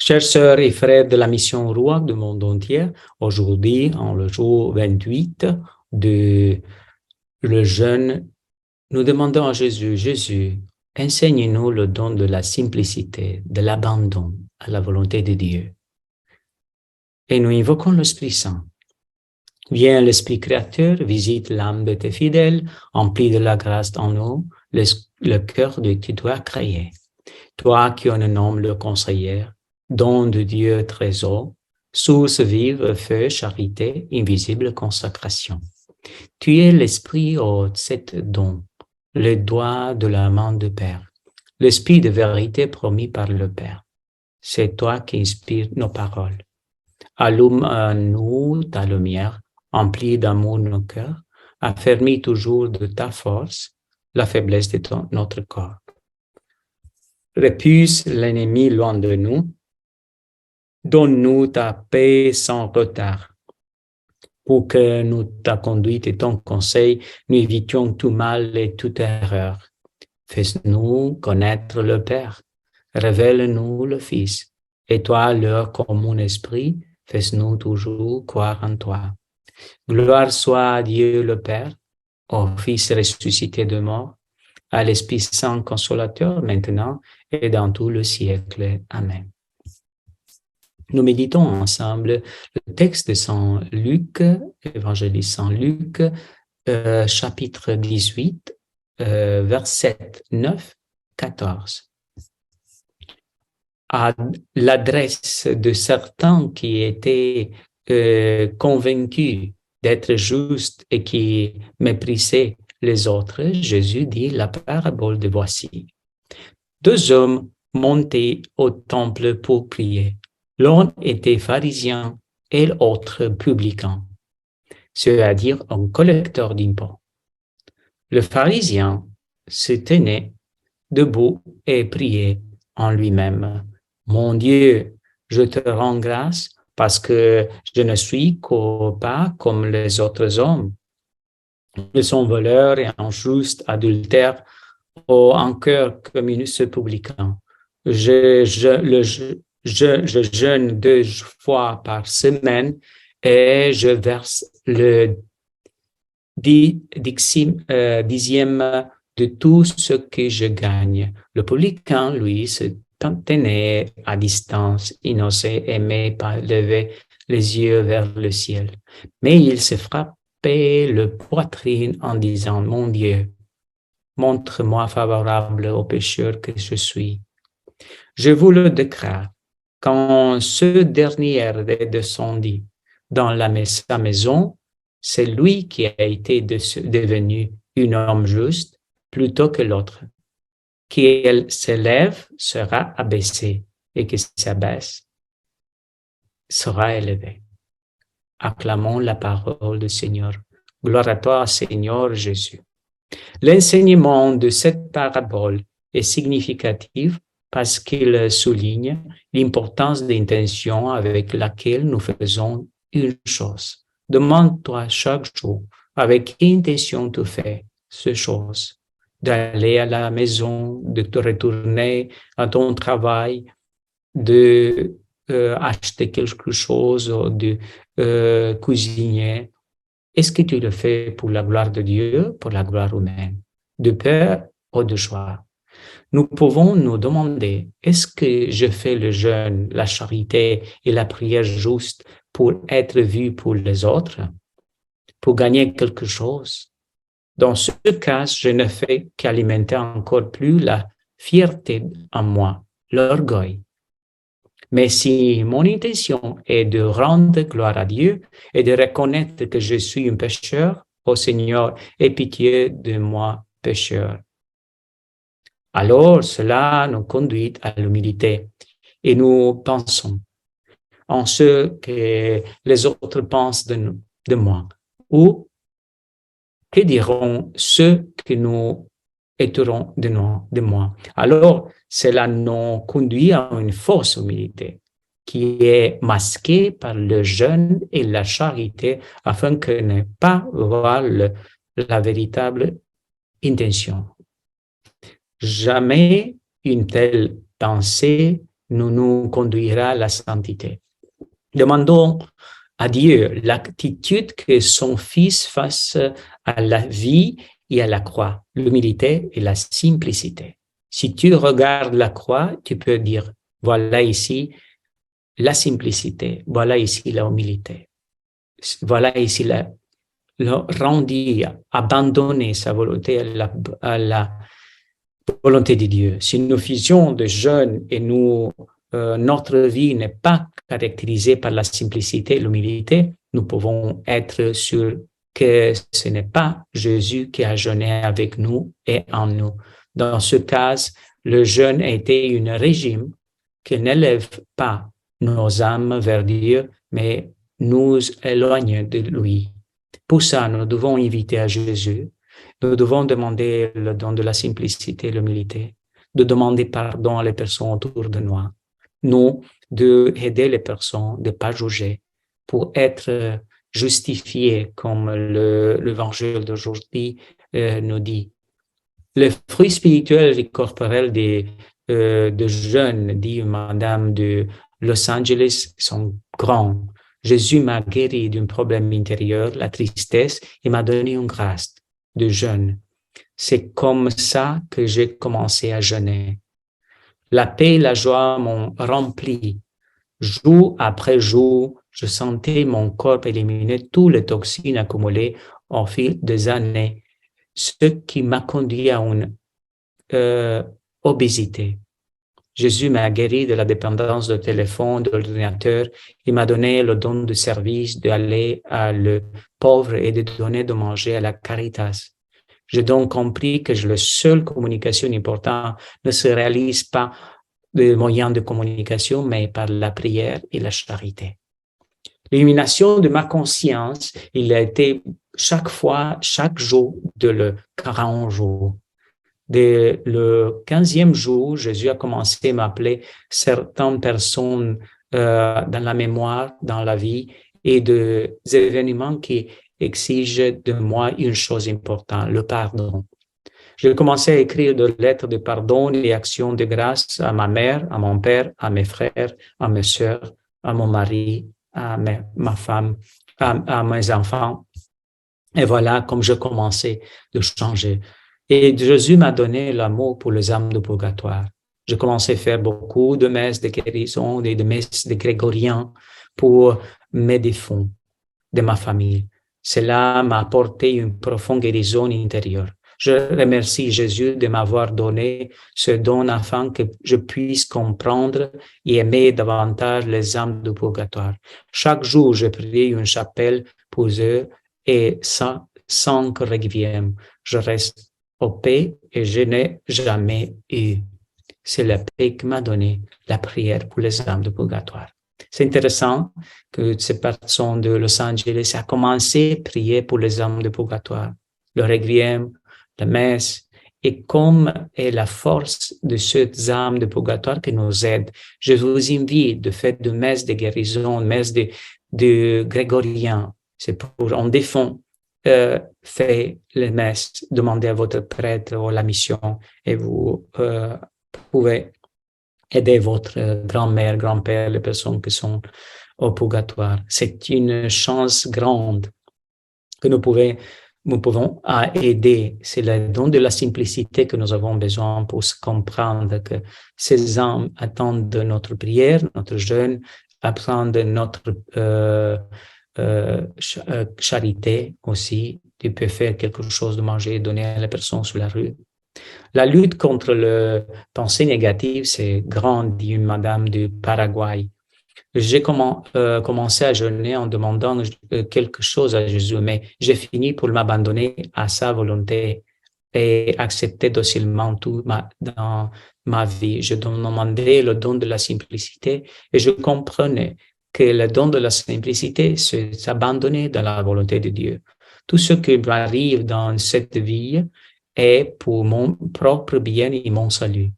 Chers sœurs et frères de la mission Roi du monde entier, aujourd'hui, en le jour 28 de le jeûne, nous demandons à Jésus, Jésus, enseigne-nous le don de la simplicité, de l'abandon à la volonté de Dieu. Et nous invoquons l'Esprit Saint. Viens l'Esprit créateur, visite l'âme de tes fidèles, emplis de la grâce en nous, le cœur de qui tu as créé. Toi qui en nommes le conseiller, don de Dieu trésor, source vive, feu, charité, invisible consacration. Tu es l'Esprit ô cet don, le doigt de la main du Père, l'Esprit de vérité promis par le Père. C'est toi qui inspires nos paroles. Allume en nous ta lumière, emplis d'amour nos cœurs, affermis toujours de ta force la faiblesse de notre corps. Repousse l'ennemi loin de nous, donne-nous ta paix sans retard, pour que nous, ta conduite et ton conseil, nous évitions tout mal et toute erreur. Fais-nous connaître le Père, révèle-nous le Fils, et toi, leur commun esprit, fais-nous toujours croire en toi. Gloire soit à Dieu le Père, au Fils ressuscité de mort, à l'Esprit Saint consolateur maintenant et dans tout le siècle. Amen. Nous méditons ensemble le texte de Saint Luc, évangéliste Saint Luc, chapitre 18, versets 9, 14. À l'adresse de certains qui étaient convaincus d'être justes et qui méprisaient les autres, Jésus dit la parabole de voici. Deux hommes montaient au temple pour prier. L'un était pharisien et l'autre publicain, c'est-à-dire un collecteur d'impôts. Le pharisien se tenait debout et priait en lui-même. Mon Dieu, je te rends grâce parce que je ne suis pas comme les autres hommes. Ils sont voleurs et injustes, adultères, ou en cœur comme ce publicain. Je jeûne 2 fois par semaine et je verse le dixième de tout ce que je gagne. Le publicain, lui, se tenait à distance, il n'osait aimer pas lever les yeux vers le ciel. Mais il se frappait le poitrine en disant, mon Dieu, montre-moi favorable au pécheur que je suis. Je vous le déclare, quand ce dernier est descendu dans sa maison, c'est lui qui a été devenu un homme juste plutôt que l'autre. Qui s'élève sera abaissé et qui s'abaisse sera élevé. Acclamons la parole du Seigneur. Gloire à toi, Seigneur Jésus. L'enseignement de cette parabole est significatif parce qu'il souligne l'importance de l'intention avec laquelle nous faisons une chose. Demande-toi chaque jour avec quelle intention tu fais cette chose. D'aller à la maison, de te retourner à ton travail, de acheter quelque chose, de cuisiner. Est-ce que tu le fais pour la gloire de Dieu, pour la gloire humaine, de peur ou de joie? Nous pouvons nous demander, est-ce que je fais le jeûne, la charité et la prière juste pour être vu pour les autres, pour gagner quelque chose? Dans ce cas, je ne fais qu'alimenter encore plus la fierté en moi, l'orgueil. Mais si mon intention est de rendre gloire à Dieu et de reconnaître que je suis un pécheur, ô Seigneur, aie pitié de moi, pécheur. Alors, cela nous conduit à l'humilité et nous pensons en ce que les autres pensent de moi ou que diront ceux que nous éterons de moi. Alors, cela nous conduit à une fausse humilité qui est masquée par le jeûne et la charité afin que ne pas voir la véritable intention. Jamais une telle pensée nous conduira à la sainteté. Demandons à Dieu l'attitude que son Fils face à la vie et à la croix, l'humilité et la simplicité. Si tu regardes la croix, tu peux dire, voilà ici la simplicité, voilà ici la humilité, voilà ici le rendu, abandonner sa volonté à la volonté de Dieu. Si nous faisions de jeûne et notre vie n'est pas caractérisée par la simplicité et l'humilité, nous pouvons être sûrs que ce n'est pas Jésus qui a jeûné avec nous et en nous. Dans ce cas, le jeûne a été un régime qui n'élève pas nos âmes vers Dieu, mais nous éloigne de lui. Pour ça, nous devons inviter à Jésus. Nous devons demander le don de la simplicité et l'humilité, de demander pardon à les personnes autour de nous, d'aider les personnes, de ne pas juger, pour être justifiés, comme l'évangile d'aujourd'hui nous dit. Les fruits spirituels et corporels de jeunes, dit Madame de Los Angeles, sont grands. Jésus m'a guéri d'un problème intérieur, la tristesse, et m'a donné une grâce de jeûne. C'est comme ça que j'ai commencé à jeûner. La paix et la joie m'ont rempli. Jour après jour, je sentais mon corps éliminer toutes les toxines accumulées au fil des années, ce qui m'a conduit à une obésité. Jésus m'a guéri de la dépendance du téléphone, de l'ordinateur. Il m'a donné le don de service, d'aller à le pauvre et de donner de manger à la caritas. J'ai donc compris que la seule communication importante ne se réalise pas de moyens de communication, mais par la prière et la charité. L'élimination de ma conscience, il a été chaque fois, chaque jour de le 40 jours. Dès le 15e jour, Jésus a commencé à m'appeler certaines personnes dans la mémoire, dans la vie, et des événements qui exigent de moi une chose importante, le pardon. J'ai commencé à écrire des lettres de pardon et actions de grâce à ma mère, à mon père, à mes frères, à mes sœurs, à mon mari, à ma femme, à mes enfants. Et voilà comme je commençais de changer. Et Jésus m'a donné l'amour pour les âmes de purgatoire. J'ai commencé à faire beaucoup de messes de guérison et de messes de grégoriens pour mes défunts de ma famille. Cela m'a apporté une profonde guérison intérieure. Je remercie Jésus de m'avoir donné ce don afin que je puisse comprendre et aimer davantage les âmes du purgatoire. Chaque jour, je prie une chapelle pour eux et sans requiem. Je reste en paix et je n'ai jamais eu. C'est la paix qui m'a donné la prière pour les âmes du purgatoire. C'est intéressant que ces personnes de Los Angeles a commencé à prier pour les âmes de purgatoire, le requiem, la messe, et comme est la force de ces âmes de purgatoire qui nous aident. Je vous invite de faire de messes de guérison, messes de grégorien. C'est pour on défend, fait les messes, demandez à votre prêtre ou la mission, et vous pouvez aider votre grand-mère, grand-père, les personnes qui sont au purgatoire. C'est une chance grande que nous pouvons aider. C'est le don de la simplicité que nous avons besoin pour se comprendre que ces âmes attendent de notre prière, notre jeûne, attendent de notre charité aussi. Tu peux faire quelque chose de manger et donner à la personne sur la rue. La lutte contre le pensée négative, c'est grande, dit une madame du Paraguay. J'ai commencé à jeûner en demandant quelque chose à Jésus, mais j'ai fini pour m'abandonner à sa volonté et accepter docilement tout dans ma vie. Je demandais le don de la simplicité et je comprenais que le don de la simplicité, c'est s'abandonner dans la volonté de Dieu. Tout ce qui m'arrive dans cette vie est pour mon propre bien et mon salut.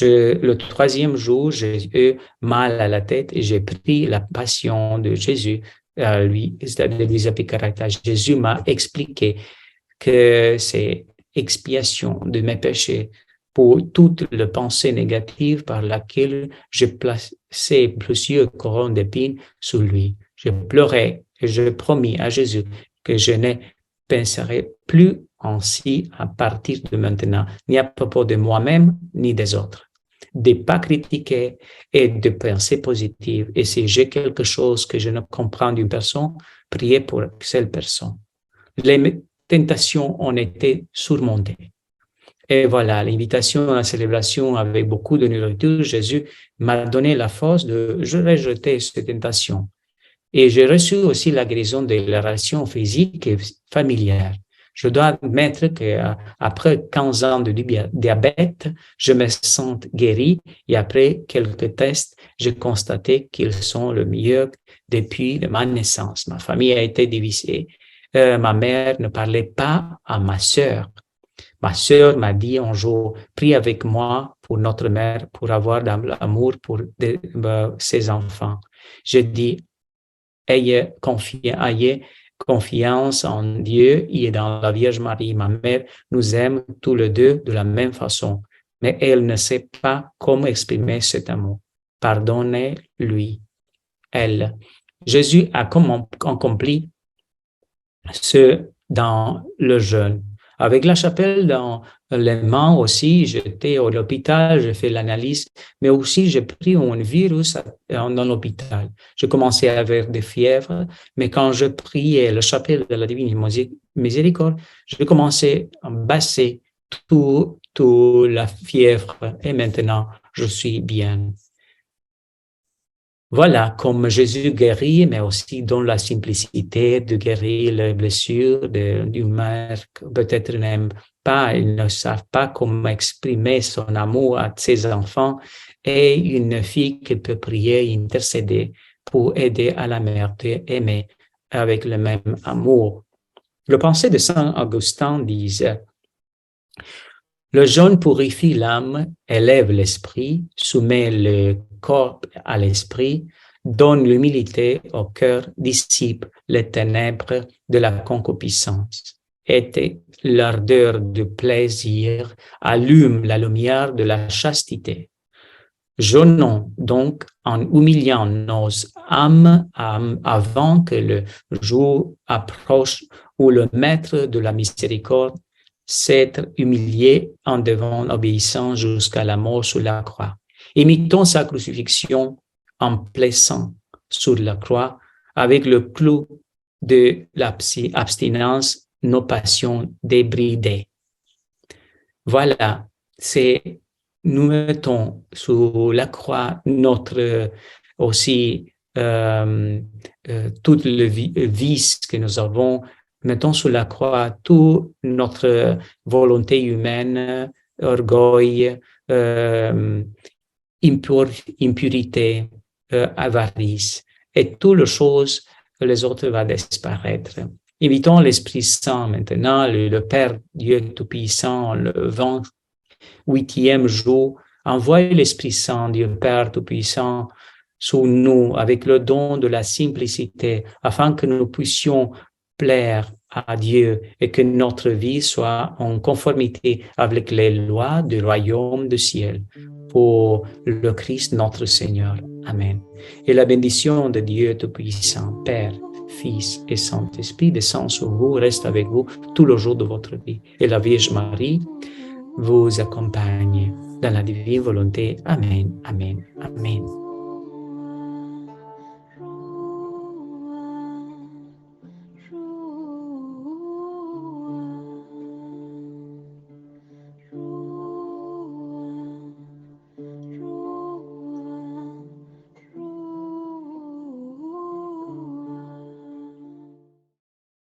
Le 3e jour, j'ai eu mal à la tête et j'ai pris la passion de Jésus, de Luisa Picarata. Jésus m'a expliqué que c'est expiation de mes péchés, pour toutes les pensées négatives par lesquelles j'ai placé plusieurs couronnes d'épines sur lui. Je pleurais et je promis à Jésus que je ne penserai plus ainsi à partir de maintenant, ni à propos de moi-même, ni des autres. De ne pas critiquer et de penser positive. Et si j'ai quelque chose que je ne comprends d'une personne, prier pour cette personne. Les tentations ont été surmontées. Et voilà, l'invitation à la célébration avec beaucoup de nourriture, Jésus m'a donné la force de rejeter cette tentation. Et j'ai reçu aussi la guérison de la relation physique et familière. Je dois admettre qu'après 15 ans de diabète, je me sens guéri et après quelques tests, j'ai constaté qu'ils sont le mieux depuis ma naissance. Ma famille a été divisée. Ma mère ne parlait pas à ma sœur. Ma sœur m'a dit un jour, prie avec moi pour notre mère, pour avoir de l'amour pour ses enfants. Je dis, ayez confiance en Dieu et dans la Vierge Marie. Ma mère nous aime tous les deux de la même façon, mais elle ne sait pas comment exprimer cet amour. Pardonnez-lui. Elle. Jésus a accompli ce dans le jeûne. Avec la chapelle dans les mains aussi, j'étais à l'hôpital, j'ai fait l'analyse, mais aussi j'ai pris un virus dans l'hôpital. Je commençais à avoir des fièvres, mais quand je priais la chapelle de la Divine Miséricorde, je commençais à baisser toute la fièvre et maintenant je suis bien. Voilà, comme Jésus guérit, mais aussi dans la simplicité de guérir les blessures d'une mère que peut-être n'aime pas, ils ne savent pas comment exprimer son amour à ses enfants, et une fille qui peut prier, intercéder pour aider à la mère d'aimer avec le même amour. Le pensée de Saint Augustin disait: le jeûne purifie l'âme, élève l'esprit, soumet le corps à l'esprit, donne l'humilité au cœur, dissipe les ténèbres de la concupiscence, et l'ardeur du plaisir, allume la lumière de la chasteté. Jeûnons donc en humiliant nos âmes avant que le jour approche où le Maître de la miséricorde s'être humilié en devant obéissant jusqu'à la mort sur la croix. Imitons sa crucifixion en plaçant sur la croix avec le clou de l'abstinence nos passions débridées. Voilà, nous mettons sur la croix notre aussi tout le vice que nous avons. Mettons sur la croix toute notre volonté humaine, orgueil, impurité, avarice, et toutes les choses, les autres vont disparaître. Invitons l'Esprit Saint maintenant, le Père Dieu Tout-Puissant, le 28e jour, envoie l'Esprit Saint, Dieu Père Tout-Puissant, sur nous avec le don de la simplicité, afin que nous puissions plaire à Dieu et que notre vie soit en conformité avec les lois du royaume du ciel. Pour le Christ notre Seigneur. Amen. Et la bénédiction de Dieu Tout-Puissant, Père, Fils et Saint-Esprit descend sur vous, reste avec vous tout le jour de votre vie. Et la Vierge Marie vous accompagne dans la divine volonté. Amen, amen, amen.